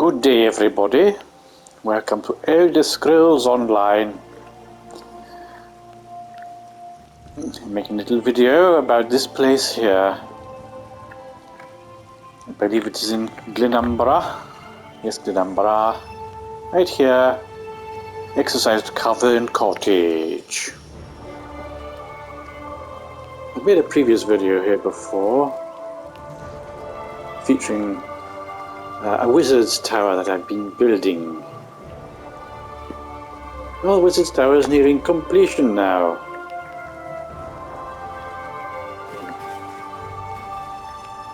Good day, everybody. Welcome to Elder Scrolls Online. I'm making a little video about this place here. I believe it is in Glenumbra. Yes, Glenumbra. Right here. Exercise Coven Cottage. I've made a previous video here before featuring a wizard's tower that I've been building. Well, the wizard's tower is nearing completion now.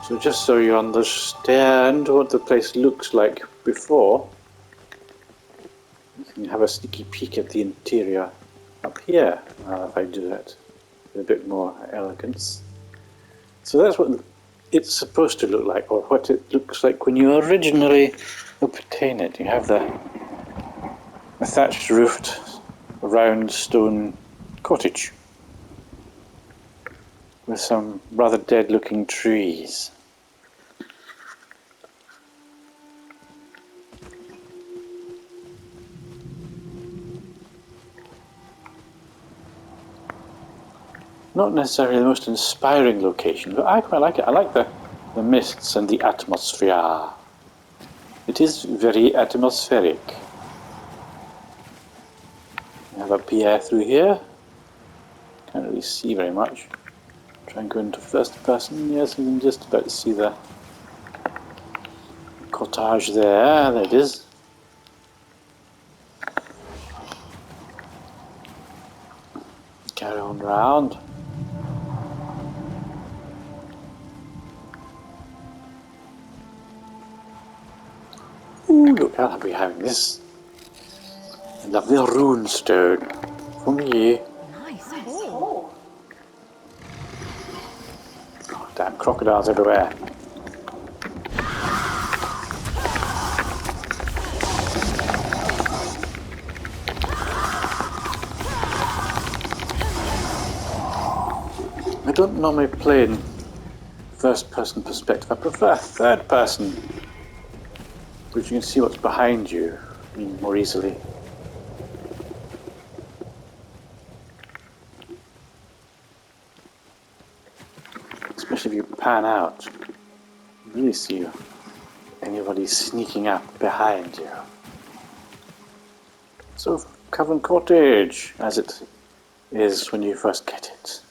So just so you understand what the place looks like before, you can have a sneaky peek at the interior up here, if I do that with a bit more elegance. So that's what it's supposed to look like, or what it looks like when you originally obtain it. You have the thatched roofed round stone cottage with some rather dead looking trees. Not necessarily the most inspiring location, but I quite like it. I like the mists and the atmosphere. It is very atmospheric. I have a pier through here. Can't really see very much. Try and go into first person. Yes, we can just about see the cottage there. There it is. Carry on round. Ooh, look, I'll be having this. I love the rune stone. For me. Nice. Oh. Oh, damn crocodiles everywhere. I don't normally play in first-person perspective. I prefer third-person, which you can see what's behind you more easily. Especially if you pan out, you really see anybody sneaking up behind you. So, Coven Cottage, as it is when you first get it.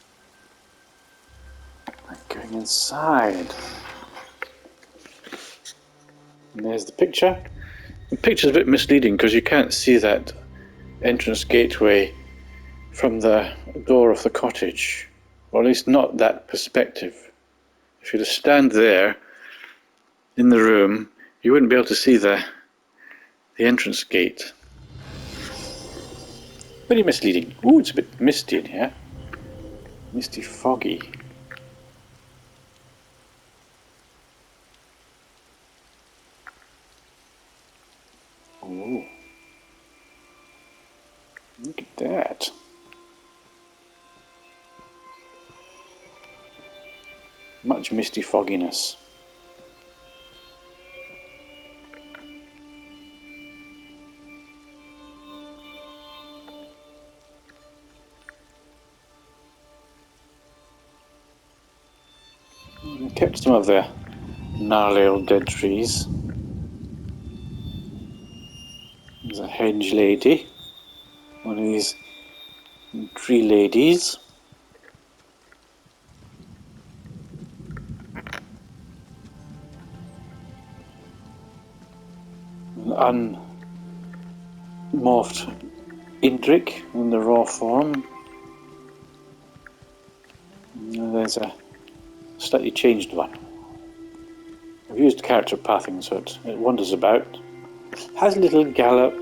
Like going inside. And there's the picture. The picture's a bit misleading because you can't see that entrance gateway from the door of the cottage, or at least not that perspective. If you were to stand there in the room, you wouldn't be able to see the entrance gate. Very misleading. Ooh, it's a bit misty in here. Misty foggy. Ooh. Look at that. Much misty fogginess. I kept some of the gnarly old dead trees. There's a hedge lady, one of these tree ladies. An unmorphed Indrik in the raw form. And there's a slightly changed one. I've used character pathing so it wanders about. Has a little gallop.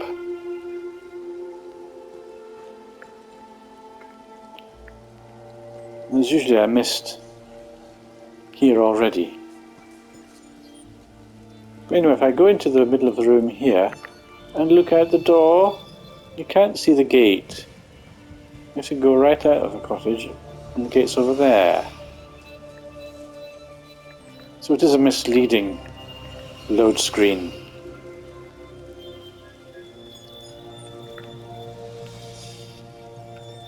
There's usually a mist here already. But anyway, if I go into the middle of the room here and look out the door, you can't see the gate. You have to go right out of the cottage and the gate's over there. So it is a misleading load screen.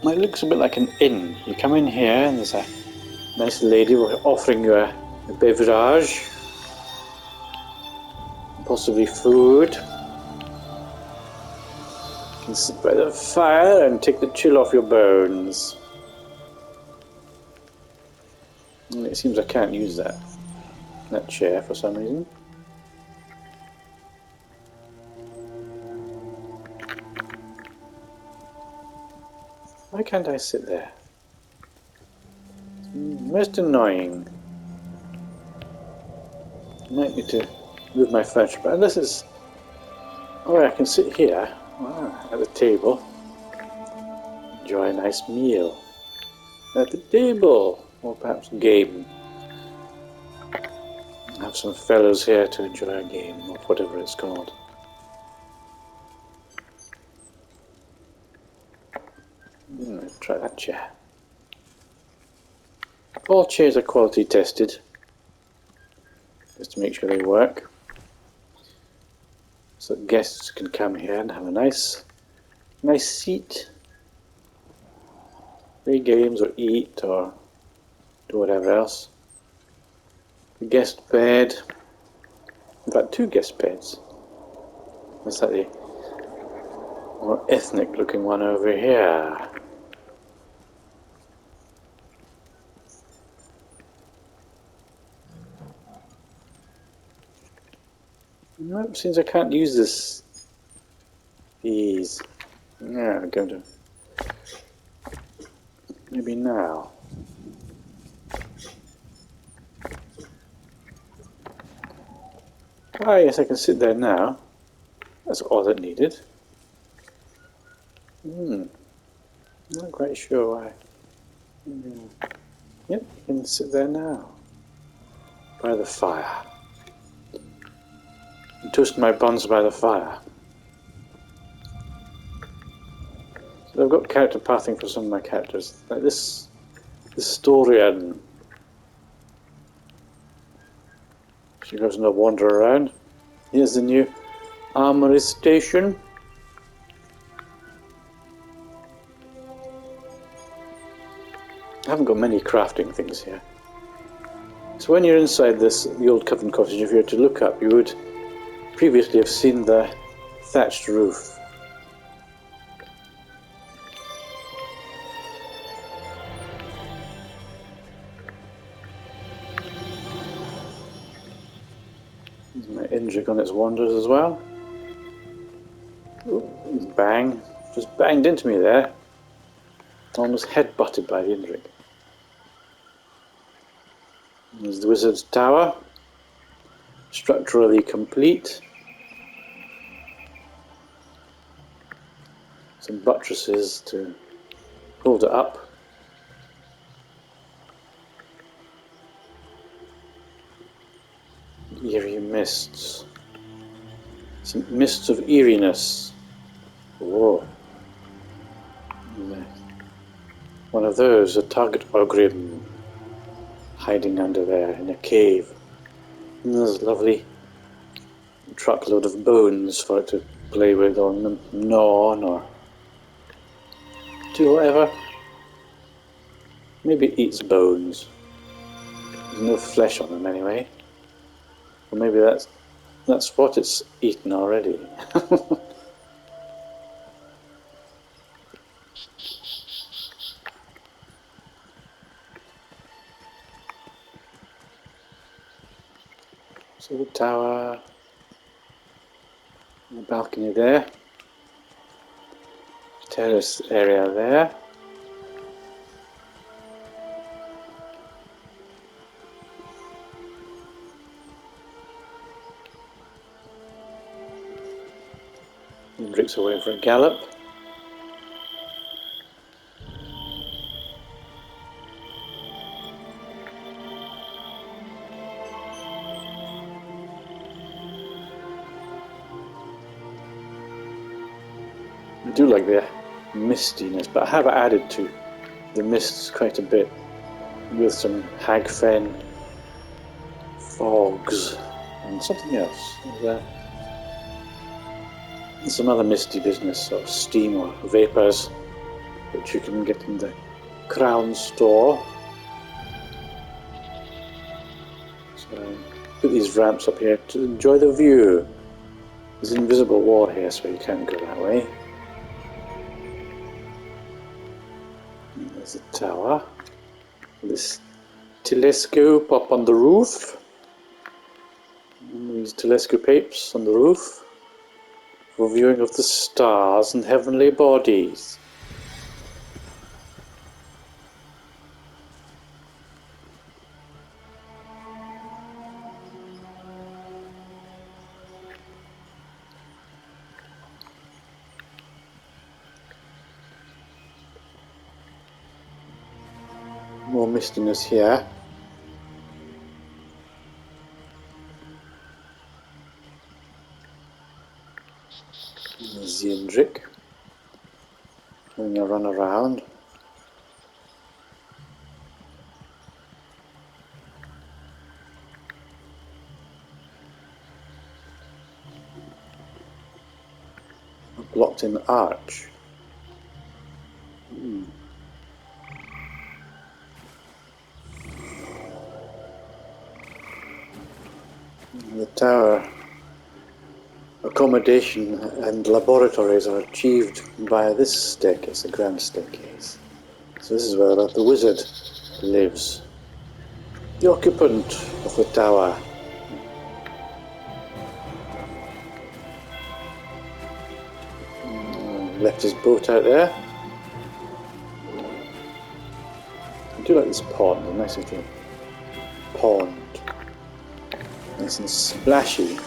It looks a bit like an inn. You come in here and there's a nice lady offering you a beverage, possibly food. You can sit by the fire and take the chill off your bones. And it seems I can't use that chair for some reason. Why can't I sit there? Most annoying. I might need to move my furniture, but this is... Oh, I can sit here at the table. Enjoy a nice meal. At the table, or perhaps game. Have some fellows here to enjoy a game, or whatever it's called. Try that chair. All chairs are quality tested, just to make sure they work, so that guests can come here and have a nice seat, play games or eat or do whatever else. The guest bed, in fact 2 guest beds. That's like the more ethnic looking one over here. Nope, seems I can't use these. Yeah, I'm going to. Maybe now. Ah, yes, I can sit there now. That's all it needed. Not quite sure why. Yep, you can sit there now. By the fire. And toast my buns by the fire. So I've got character pathing for some of my characters. Like this historian. She goes and wander around. Here's the new armory station. I haven't got many crafting things here. So when you're inside the old Coven Cottage, if you were to look up, you would previously have seen the thatched roof. There's my Indrik on its wanders as well. Ooh, bang. Just banged into me there. Almost head-butted by the Indrik. There's the Wizard's Tower. Structurally complete. Some buttresses to hold it up. Eerie mists. Some mists of eeriness. Whoa. One of those, a target ogrim, hiding under there in a cave. And there's a lovely truckload of bones for it to play with or gnaw on or do whatever. Maybe it eats bones. There's no flesh on them anyway. Or maybe that's what it's eaten already. So the tower, the balcony there, terrace area there. Indrik's away for a gallop. I do like the mistiness, but I have added to the mists quite a bit with some hagfen, fogs, and something else. And some other misty business, sort of steam or vapours. which you can get in the Crown store. So put these ramps up here to enjoy the view. There's an invisible wall here, so you can't go that way. And there's a tower. This telescope up on the roof. And these telescopes on the roof for viewing of the stars and heavenly bodies. More mistiness here. There's Zindrik having a run around. Blocked in the arch. The tower accommodation and laboratories are achieved via this staircase, the grand staircase. So this is where the wizard lives. The occupant of the tower. Left his boat out there. I do like this pond, a nice little pond. Nice and splashy.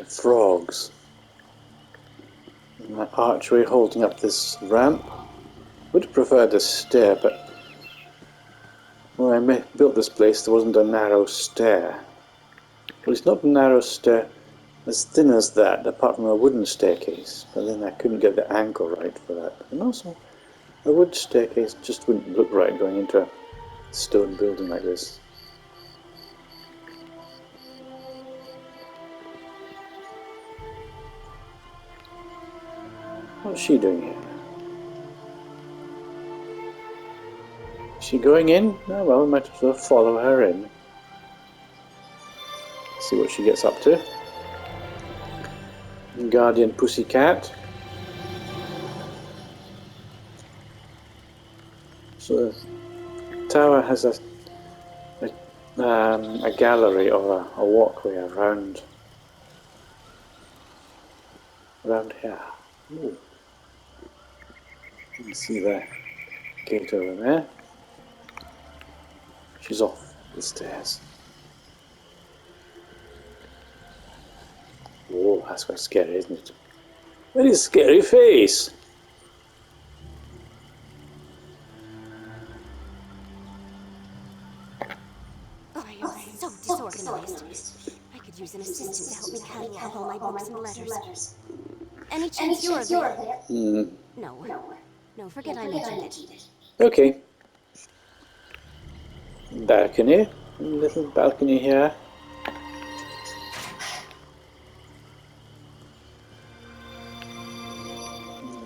Frogs. And that archway holding up this ramp. Would have preferred a stair, but when I built this place there wasn't a narrow stair. Well, it's not a narrow stair as thin as that, apart from a wooden staircase, but then I couldn't get the angle right for that. And also, a wood staircase just wouldn't look right going into a stone building like this. What's she doing here? Is she going in? Oh well, we might as well follow her in. See what she gets up to. Guardian Pussycat. So the tower has a gallery or a walkway around here. Ooh. You can see the gate over there. She's off the stairs. Whoa, that's quite scary, isn't it? Very scary face! Oh, I am so disorganized. I could use an assistant to help me catalog all my books and letters. Any chance you're there? No, forget I mentioned it. Okay. Balcony. A little balcony here.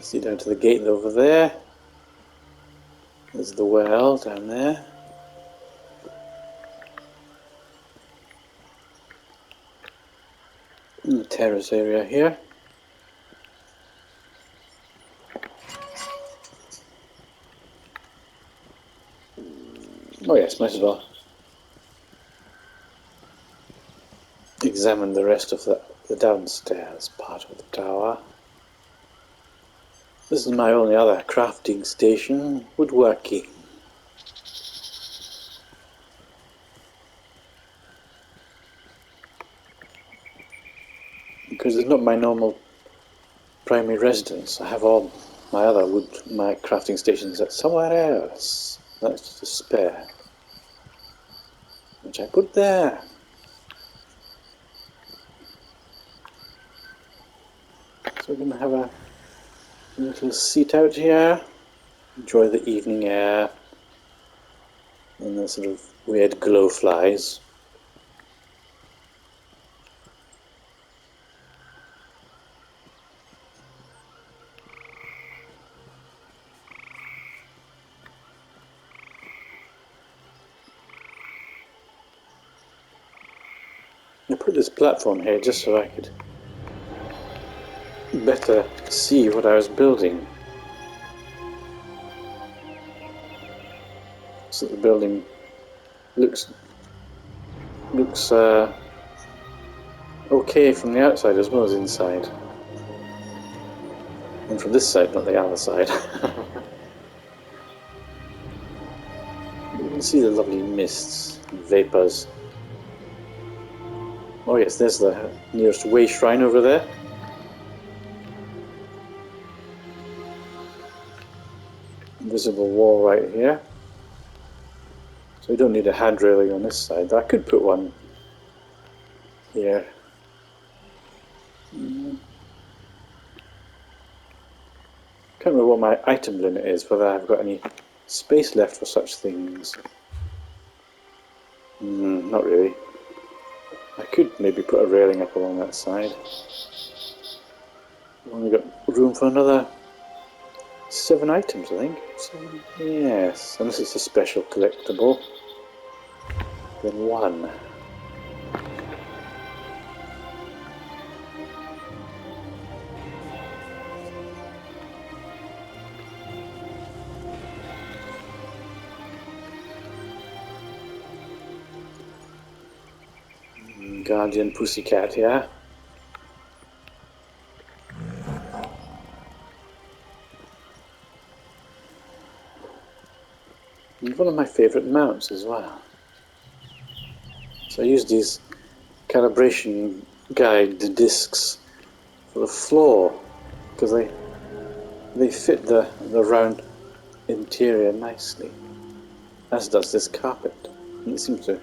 See down to the gate over there. There's the well down there. And the terrace area here. Oh yes, might as well examine the rest of the downstairs part of the tower. This is my only other crafting station, woodworking. Because it's not my normal primary residence, I have all my crafting stations at somewhere else. That's just a spare, which I put there. So we're going to have a little seat out here, enjoy the evening air and the sort of weird glow flies. I put this platform here just so I could better see what I was building. So the building looks okay from the outside as well as inside. And from this side, not the other side. You can see the lovely mists and vapours. Oh yes, there's the nearest way shrine over there. Invisible wall right here. So we don't need a hand railing on this side. I could put one here. Can't remember what my item limit is, whether I've got any space left for such things. Not really. I could maybe put a railing up along that side. We've only got room for another 7 items, I think. 7? Yes, unless it's a special collectible. Then 1. Guardian Pussycat here. And one of my favourite mounts as well. So I use these calibration guide discs for the floor because they fit the round interior nicely, as does this carpet. And it seems to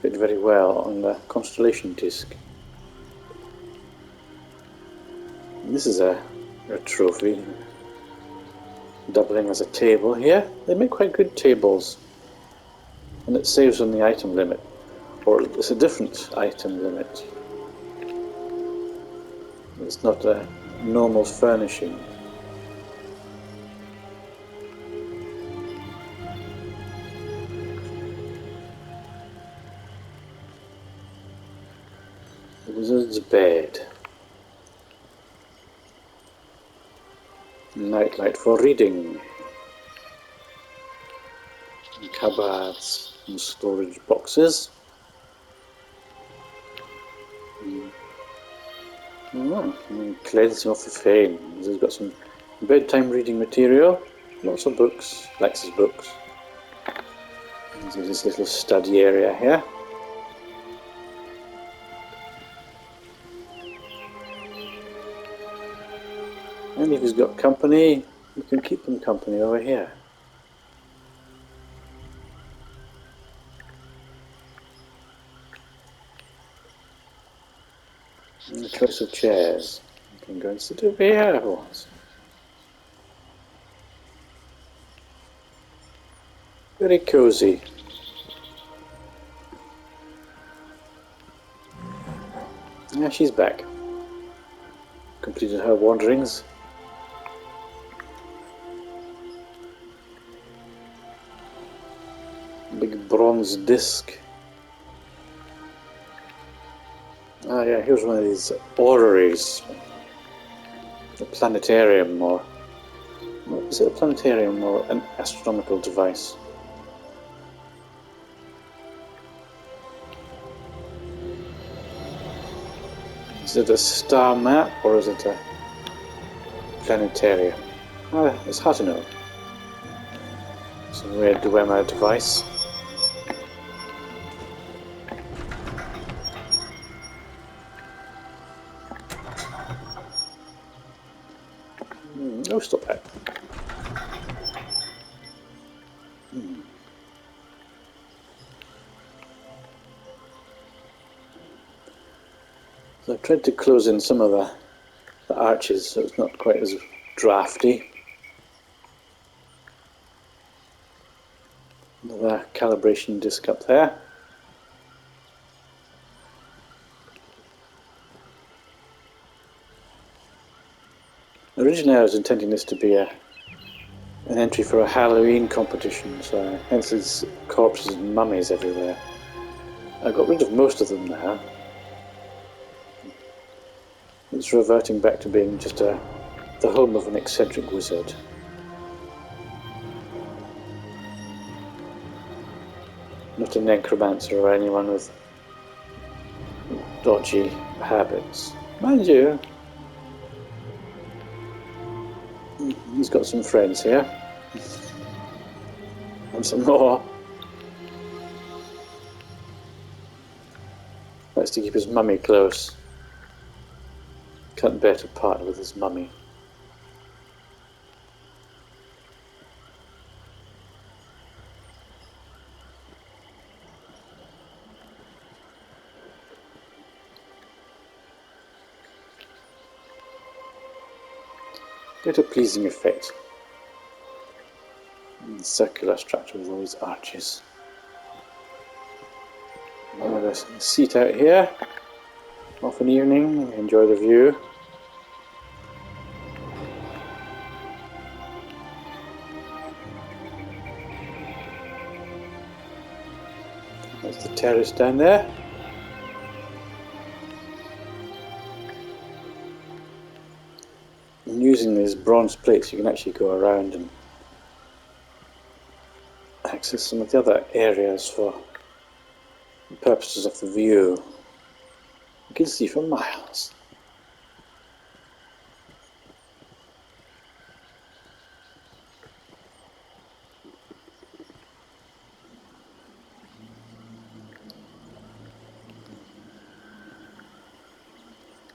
fit very well on the constellation disc. And this is a trophy, doubling as a table here. They make quite good tables, and it saves on the item limit, or it's a different item limit. It's not a normal furnishing. The wizard's bed. Nightlight for reading. Cupboards and storage boxes. Cleansing off the frame. This has got some bedtime reading material. Lots of books. Likes his books. There's this little study area here. And if he's got company, you can keep them company over here. And the choice of chairs. You can go and sit over here if you want. Very cosy. Yeah, she's back. Completed her wanderings. Big bronze disc. Ah yeah, here's one of these orreries. A planetarium, or is it a planetarium or an astronomical device? Is it a star map or is it a planetarium? It's hard to know. Some weird Dwemer device. No, stop that. So I've tried to close in some of the arches so it's not quite as drafty. Another calibration disc up there. Originally I was intending this to be an entry for a Halloween competition, so hence there's corpses and mummies everywhere. I got rid of most of them now. It's reverting back to being just the home of an eccentric wizard. Not a necromancer or anyone with dodgy habits. Mind you, he's got some friends here. And some more. Likes to keep his mummy close. Can't bear to part with his mummy. Get a pleasing effect. Circular structure with all these arches. Another seat out here. Off an evening, enjoy the view. There's the terrace down there. And using these bronze plates you can actually go around and access some of the other areas for the purposes of the view. You can see for miles.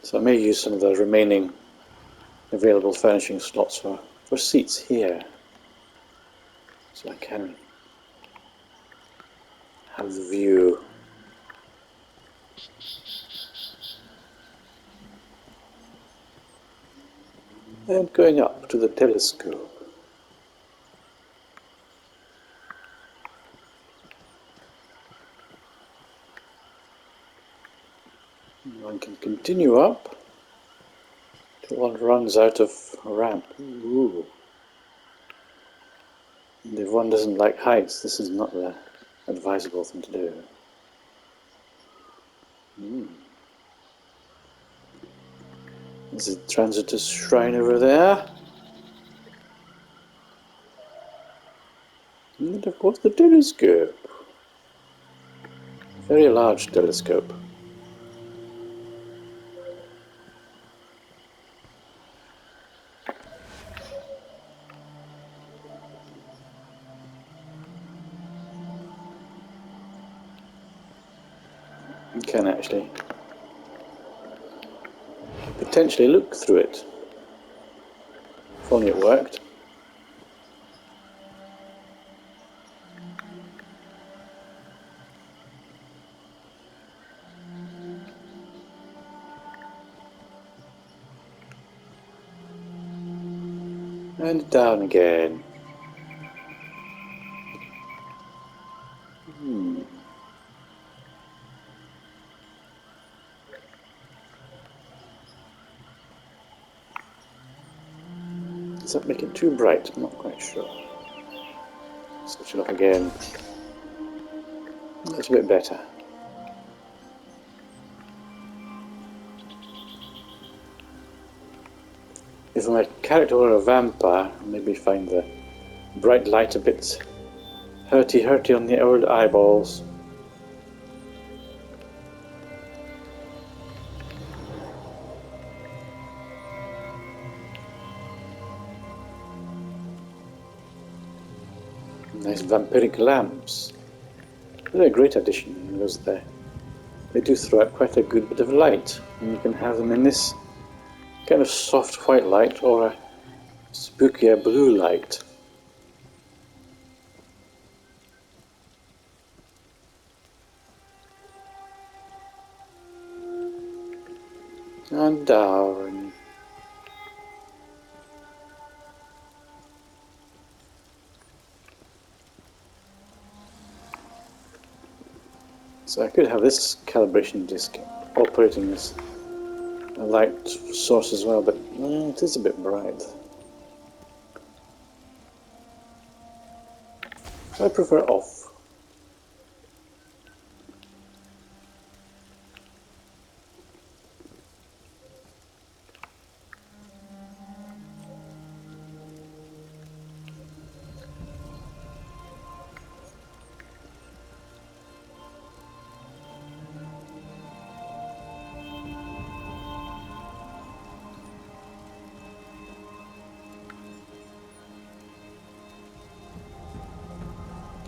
So I may use some of the remaining available furnishing slots for seats here. So I can have the view. And going up to the telescope. One can continue up till one runs out of a ramp. Ooh. And if one doesn't like heights, this is not the advisable thing to do. There's a transitor's shrine over there. And of course the telescope. A very large telescope. You can actually potentially look through it. If only it worked. And down again. Does that make it too bright? I'm not quite sure. Switch it off again. That's a bit better. If my character were a vampire, I'd maybe find the bright light a bit hurty on the old eyeballs. Nice vampiric lamps. They're a great addition because they do throw out quite a good bit of light. And you can have them in this kind of soft white light or a spookier blue light. And down. So I could have this calibration disc operating as a light source as well, but it is a bit bright. So I prefer off.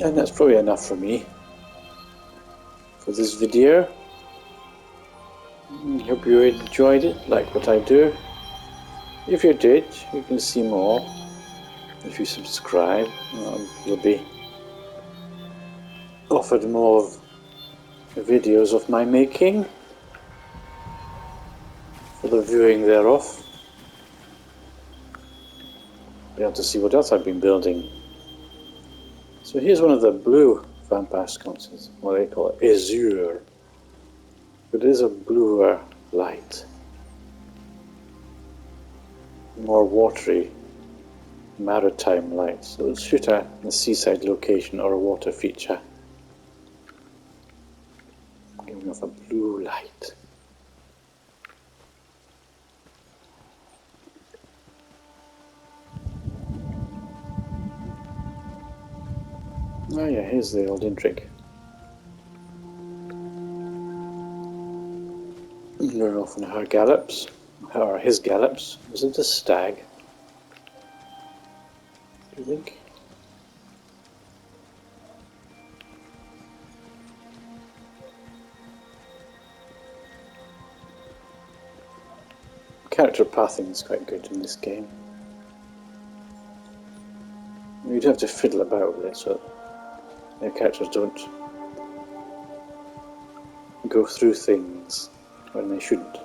And that's probably enough for me for this video. Hope you enjoyed it, like what I do. If you did, you can see more. If you subscribe, you'll be offered more videos of my making for the viewing thereof. Be able to see what else I've been building. So here's one of the blue vampire sconces, what they call it, azure. But it is a bluer light. More watery, maritime light. So it'll shoot at a seaside location or a water feature. Giving off a blue light. Oh yeah, here's the old intrigue. We're off on her gallops, or his gallops. Was it a stag? Do you think? Character pathing is quite good in this game. You do have to fiddle about with it so your characters don't go through things when they shouldn't.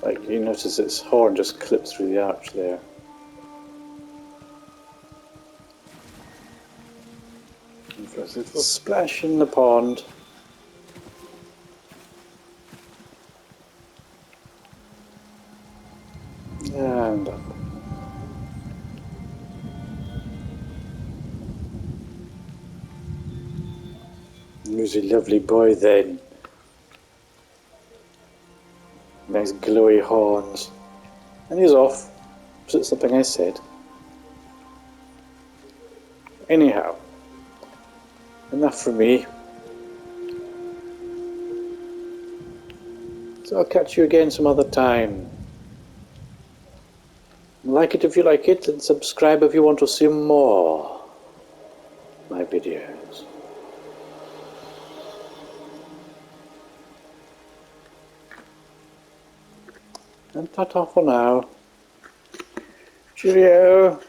Like, you notice its horn just clips through the arch there. And first it will splash in the pond. And up. Who's a lovely boy then. Nice glowy horns. And he's off. Was it something I said? Anyhow, enough for me. So I'll catch you again some other time. Like it if you like it, and subscribe if you want to see more of my videos. And ta-ta for now. Cheerio.